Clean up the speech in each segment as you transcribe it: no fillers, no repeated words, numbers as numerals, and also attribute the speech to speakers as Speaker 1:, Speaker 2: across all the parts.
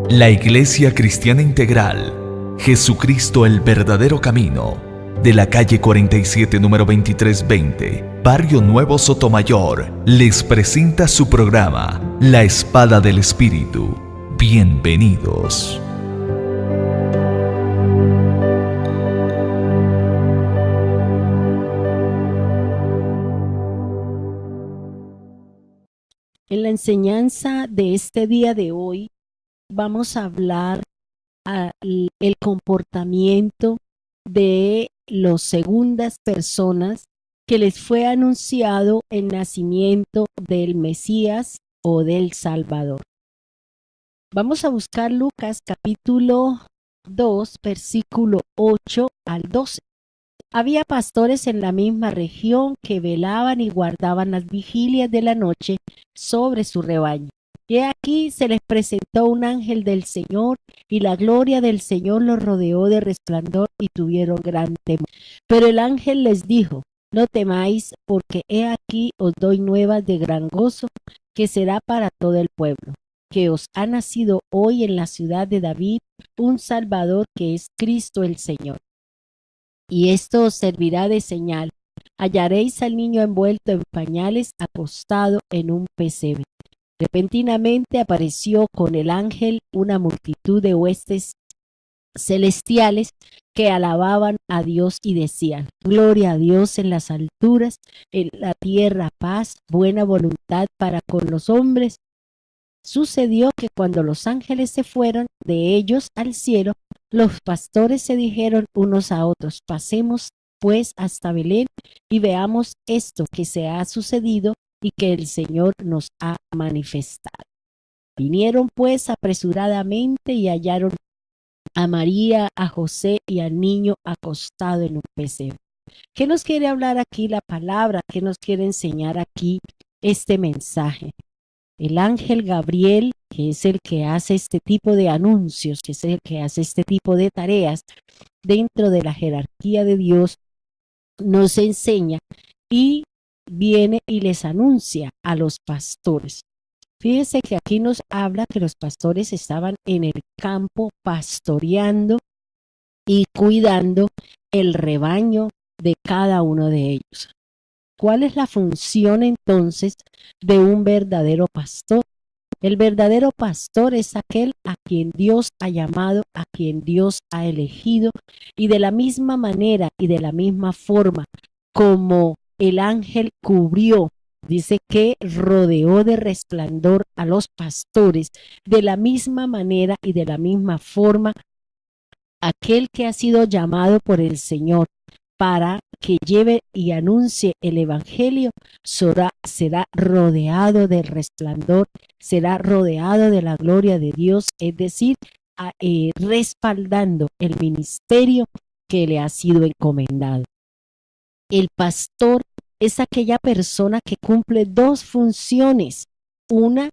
Speaker 1: La Iglesia Cristiana Integral, Jesucristo el verdadero camino, de la calle 47, número 2320, Barrio Nuevo Sotomayor, les presenta su programa, La Espada del Espíritu. Bienvenidos.
Speaker 2: En la enseñanza de este día de hoy vamos a hablar el comportamiento de las segundas personas que les fue anunciado el nacimiento del Mesías o del Salvador. Vamos a buscar Lucas capítulo 2, versículo 8 al 12. Había pastores en la misma región que velaban y guardaban las vigilias de la noche sobre su rebaño. Y aquí se les presentó un ángel del Señor, y la gloria del Señor los rodeó de resplandor y tuvieron gran temor. Pero el ángel les dijo: no temáis, porque he aquí os doy nuevas de gran gozo, que será para todo el pueblo, que os ha nacido hoy en la ciudad de David un Salvador, que es Cristo el Señor. Y esto os servirá de señal: hallaréis al niño envuelto en pañales, acostado en un pesebre. Repentinamente apareció con el ángel una multitud de huestes celestiales que alababan a Dios y decían: gloria a Dios en las alturas, en la tierra paz, buena voluntad para con los hombres. Sucedió que cuando los ángeles se fueron de ellos al cielo, los pastores se dijeron unos a otros: pasemos pues hasta Belén y veamos esto que se ha sucedido y que el Señor nos ha manifestado. Vinieron pues apresuradamente y hallaron a María, a José y al niño acostado en un pesebre. ¿Qué nos quiere hablar aquí la palabra? ¿Qué nos quiere enseñar aquí este mensaje? El ángel Gabriel, que es el que hace este tipo de anuncios, que es el que hace este tipo de tareas dentro de la jerarquía de Dios, nos enseña y viene y les anuncia a los pastores. Fíjense que aquí nos habla que los pastores estaban en el campo pastoreando y cuidando el rebaño de cada uno de ellos. ¿Cuál es la función entonces de un verdadero pastor? El verdadero pastor es aquel a quien Dios ha llamado, a quien Dios ha elegido, y de la misma manera y de la misma forma como el ángel cubrió, dice que rodeó de resplandor a los pastores, de la misma manera y de la misma forma, aquel que ha sido llamado por el Señor para que lleve y anuncie el evangelio, será rodeado del resplandor, será rodeado de la gloria de Dios, es decir, respaldando el ministerio que le ha sido encomendado. El pastor es aquella persona que cumple dos funciones: una,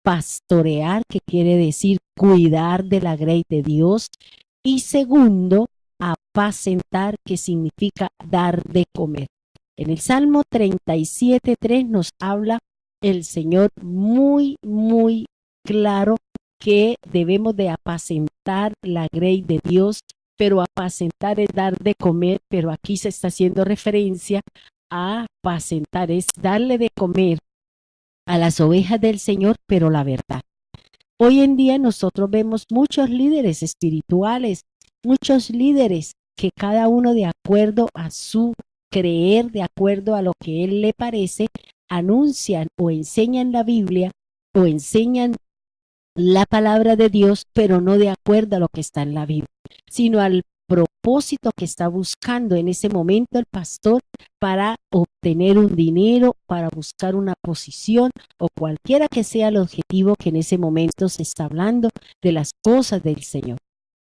Speaker 2: pastorear, que quiere decir cuidar de la grey de Dios, y segundo, apacentar, que significa dar de comer. En el Salmo 37:3 nos habla el Señor muy claro que debemos de apacentar la grey de Dios, pero apacentar es dar de comer, pero aquí se está haciendo referencia a apacentar, es darle de comer a las ovejas del Señor, pero la verdad. Hoy en día nosotros vemos muchos líderes espirituales, muchos líderes que cada uno de acuerdo a su creer, de acuerdo a lo que él le parece, anuncian o enseñan la Biblia o enseñan la palabra de Dios, pero no de acuerdo a lo que está en la Biblia, sino al propósito que está buscando en ese momento el pastor para obtener un dinero, para buscar una posición o cualquiera que sea el objetivo que en ese momento se está hablando de las cosas del Señor.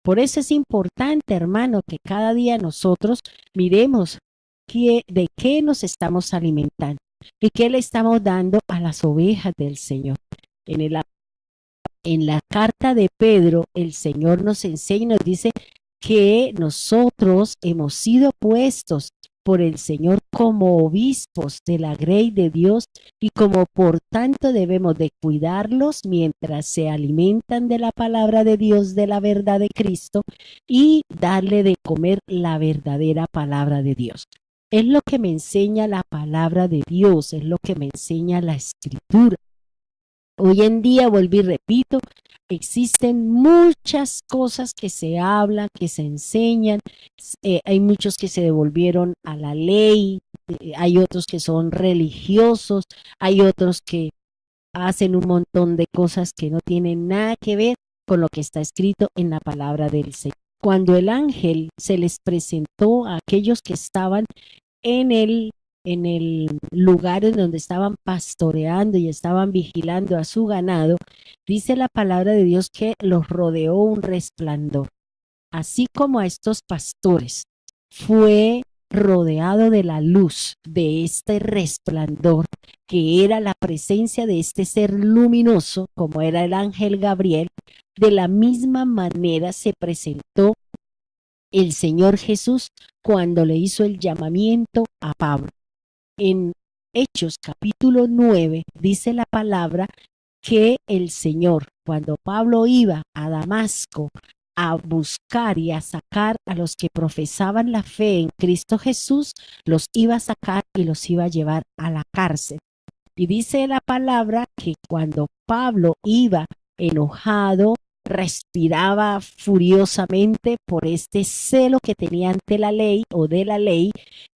Speaker 2: Por eso es importante, hermano, que cada día nosotros miremos de qué nos estamos alimentando y qué le estamos dando a las ovejas del Señor. En la carta de Pedro, el Señor nos enseña y nos dice que nosotros hemos sido puestos por el Señor como obispos de la grey de Dios y como por tanto debemos de cuidarlos mientras se alimentan de la palabra de Dios, de la verdad de Cristo y darle de comer la verdadera palabra de Dios. Es lo que me enseña la palabra de Dios, es lo que me enseña la Escritura. Hoy en día, vuelvo y repito, existen muchas cosas que se hablan, que se enseñan. Hay muchos que se devolvieron a la ley, hay otros que son religiosos, hay otros que hacen un montón de cosas que no tienen nada que ver con lo que está escrito en la palabra del Señor. Cuando el ángel se les presentó a aquellos que estaban en el lugar en donde estaban pastoreando y estaban vigilando a su ganado, dice la palabra de Dios que los rodeó un resplandor. Así como a estos pastores fue rodeado de la luz de este resplandor, que era la presencia de este ser luminoso, como era el ángel Gabriel, de la misma manera se presentó el Señor Jesús cuando le hizo el llamamiento a Pablo. En Hechos capítulo 9 dice la palabra que el Señor, cuando Pablo iba a Damasco a buscar y a sacar a los que profesaban la fe en Cristo Jesús, los iba a sacar y los iba a llevar a la cárcel. Y dice la palabra que cuando Pablo iba enojado, respiraba furiosamente por este celo que tenía ante la ley o de la ley,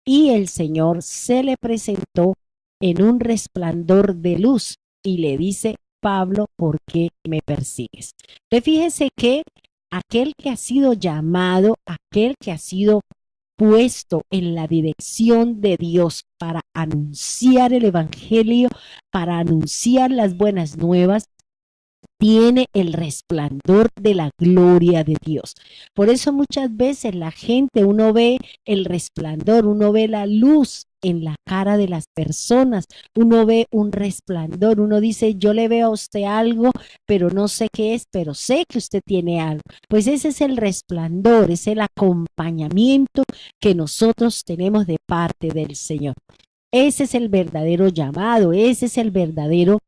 Speaker 2: y el Señor se le presentó en un resplandor de luz y le dice: Pablo, ¿por qué me persigues? Entonces, fíjese que aquel que ha sido llamado, aquel que ha sido puesto en la dirección de Dios para anunciar el evangelio, para anunciar las buenas nuevas, tiene el resplandor de la gloria de Dios. Por eso muchas veces la gente, uno ve el resplandor, uno ve la luz en la cara de las personas, uno ve un resplandor, uno dice: yo le veo a usted algo, pero no sé qué es, pero sé que usted tiene algo. Pues ese es el resplandor, es el acompañamiento que nosotros tenemos de parte del Señor. Ese es el verdadero llamado, ese es el verdadero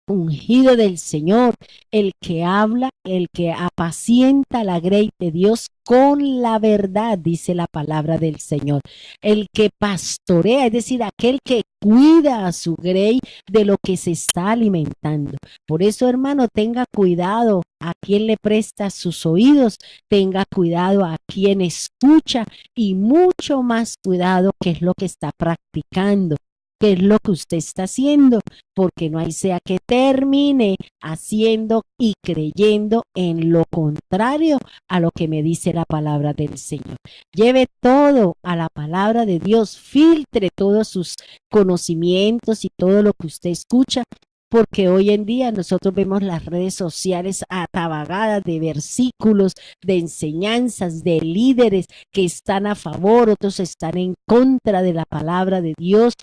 Speaker 2: ungido del Señor, el que habla, el que apacienta la grey de Dios con la verdad, dice la palabra del Señor. El que pastorea, es decir, aquel que cuida a su grey de lo que se está alimentando. Por eso, hermano, tenga cuidado a quien le presta sus oídos, tenga cuidado a quien escucha y mucho más cuidado qué es lo que está practicando, qué es lo que usted está haciendo, porque no hay sea que termine haciendo y creyendo en lo contrario a lo que me dice la palabra del Señor. Lleve todo a la palabra de Dios, filtre todos sus conocimientos y todo lo que usted escucha, porque hoy en día nosotros vemos las redes sociales atabagadas de versículos, de enseñanzas, de líderes que están a favor, otros están en contra de la palabra de Dios.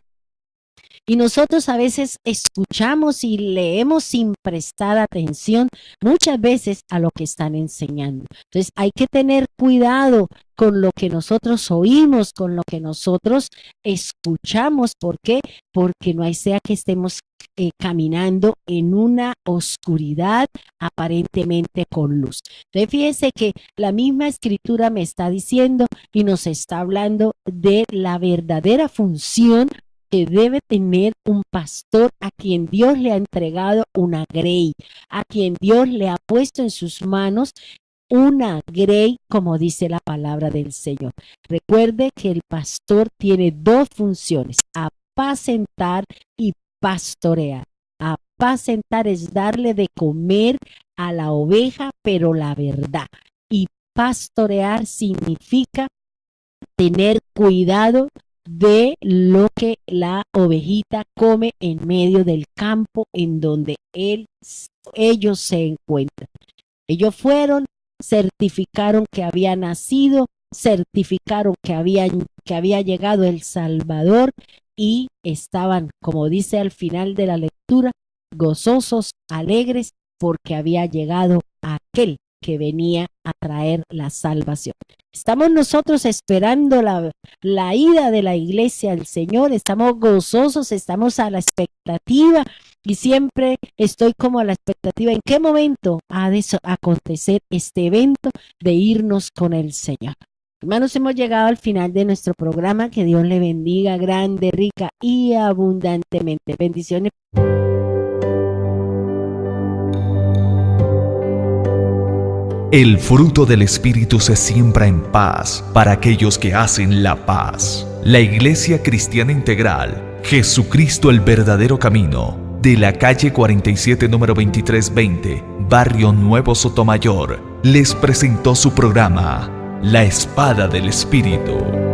Speaker 2: Y nosotros a veces escuchamos y leemos sin prestar atención muchas veces a lo que están enseñando. Entonces hay que tener cuidado con lo que nosotros oímos, con lo que nosotros escuchamos. ¿Por qué? Porque no hay sea que estemos caminando en una oscuridad aparentemente con luz. Entonces fíjese que la misma escritura me está diciendo y nos está hablando de la verdadera función que debe tener un pastor a quien Dios le ha entregado una grey, a quien Dios le ha puesto en sus manos una grey, como dice la palabra del Señor. Recuerde que el pastor tiene dos funciones: apacentar y pastorear. Apacentar es darle de comer a la oveja, pero la verdad. Y pastorear significa tener cuidado de lo que la ovejita come en medio del campo en donde ellos se encuentran. Ellos fueron, certificaron que había nacido, certificaron que había llegado el Salvador y estaban, como dice al final de la lectura, gozosos, alegres, porque había llegado aquel que venía a traer la salvación. Estamos nosotros esperando la ida de la iglesia al Señor, estamos gozosos, estamos a la expectativa y siempre estoy como a la expectativa en qué momento ha de acontecer este evento de irnos con el Señor. Hermanos, hemos llegado al final de nuestro programa. Que Dios le bendiga grande, rica y abundantemente. Bendiciones.
Speaker 1: El fruto del Espíritu se siembra en paz para aquellos que hacen la paz. La Iglesia Cristiana Integral, Jesucristo el verdadero camino, de la calle 47 número 2320, Barrio Nuevo Sotomayor, les presentó su programa, La Espada del Espíritu.